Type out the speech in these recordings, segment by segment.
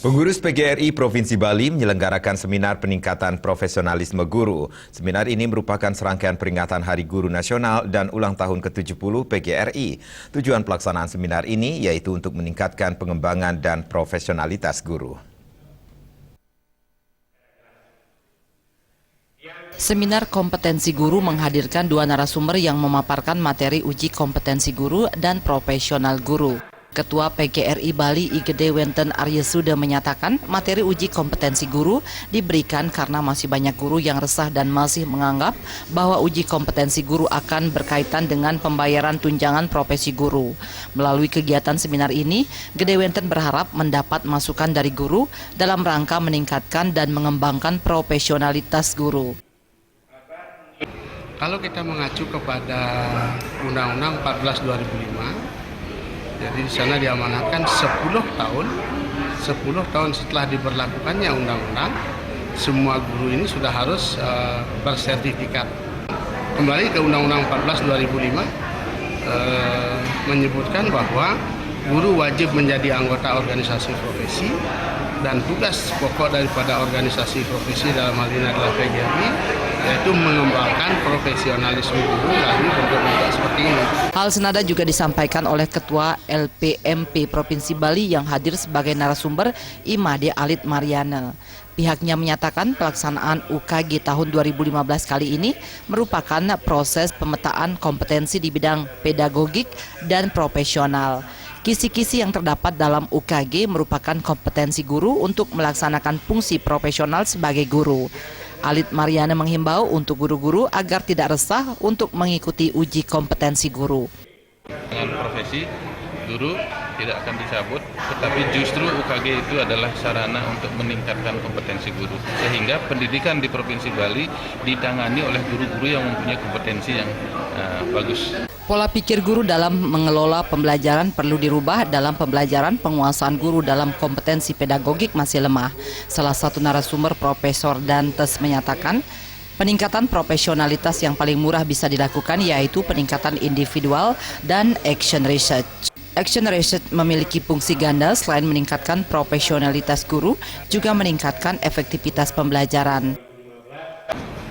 Pengurus PGRI Provinsi Bali menyelenggarakan seminar peningkatan profesionalisme guru. Seminar ini merupakan serangkaian peringatan Hari Guru Nasional dan ulang tahun ke-70 PGRI. Tujuan pelaksanaan seminar ini yaitu untuk meningkatkan pengembangan dan profesionalitas guru. Seminar kompetensi guru menghadirkan dua narasumber yang memaparkan materi uji kompetensi guru dan profesional guru. Ketua PGRI Bali IGD Wenten Aryesuda menyatakan materi uji kompetensi guru diberikan karena masih banyak guru yang resah dan masih menganggap bahwa uji kompetensi guru akan berkaitan dengan pembayaran tunjangan profesi guru. Melalui kegiatan seminar ini, Gede Wenten berharap mendapat masukan dari guru dalam rangka meningkatkan dan mengembangkan profesionalitas guru. Kalau kita mengacu kepada Undang-Undang 14 2005, jadi di sana diamanatkan 10 tahun setelah diberlakukannya undang-undang, semua guru ini sudah harus bersertifikat. Kembali ke Undang-Undang 14 2005 menyebutkan bahwa guru wajib menjadi anggota organisasi profesi dan tugas pokok daripada organisasi profesi dalam hal ini adalah PGRI, yaitu mengembangkan profesionalisme guru melalui bentuk-bentuk seperti ini. Hal senada juga disampaikan oleh Ketua LPMP Provinsi Bali yang hadir sebagai narasumber Imade Alit Mariana. Pihaknya menyatakan pelaksanaan UKG tahun 2015 kali ini merupakan proses pemetaan kompetensi di bidang pedagogik dan profesional. Kisi-kisi yang terdapat dalam UKG merupakan kompetensi guru untuk melaksanakan fungsi profesional sebagai guru. Alit Mariana menghimbau untuk guru-guru agar tidak resah untuk mengikuti uji kompetensi guru. Dengan profesi, guru tidak akan dicabut, tetapi justru UKG itu adalah sarana untuk meningkatkan kompetensi guru. Sehingga pendidikan di Provinsi Bali ditangani oleh guru-guru yang mempunyai kompetensi yang bagus. Pola pikir guru dalam mengelola pembelajaran perlu dirubah. Dalam pembelajaran, penguasaan guru dalam kompetensi pedagogik masih lemah. Salah satu narasumber Profesor Dantes menyatakan, peningkatan profesionalitas yang paling murah bisa dilakukan yaitu peningkatan individual dan action research. Action research memiliki fungsi ganda selain meningkatkan profesionalitas guru, juga meningkatkan efektivitas pembelajaran.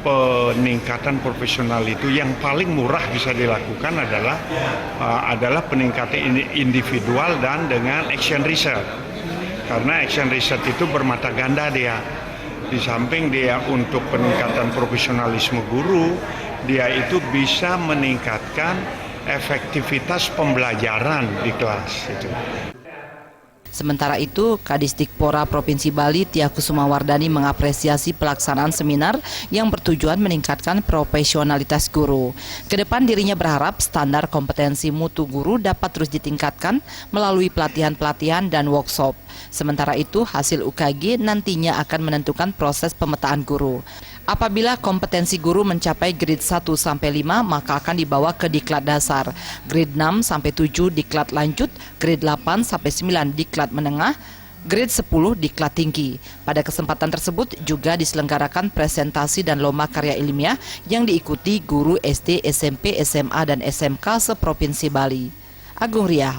Peningkatan profesional itu yang paling murah bisa dilakukan adalah peningkatan individual dan dengan action research. Karena action research itu bermata ganda dia. Di samping dia untuk peningkatan profesionalisme guru, dia itu bisa meningkatkan efektivitas pembelajaran di kelas itu. Sementara itu, Kadisdikpora Provinsi Bali Tia Kusumawardani mengapresiasi pelaksanaan seminar yang bertujuan meningkatkan profesionalitas guru. Kedepan dirinya berharap standar kompetensi mutu guru dapat terus ditingkatkan melalui pelatihan-pelatihan dan workshop. Sementara itu, hasil UKG nantinya akan menentukan proses pemetaan guru. Apabila kompetensi guru mencapai grade 1-5, maka akan dibawa ke diklat dasar, grade 6-7 diklat lanjut, grade 8-9 diklat menengah, grade 10 diklat tinggi. Pada kesempatan tersebut juga diselenggarakan presentasi dan lomba karya ilmiah yang diikuti guru SD, SMP, SMA, dan SMK seprovinsi Bali. Agung Riah.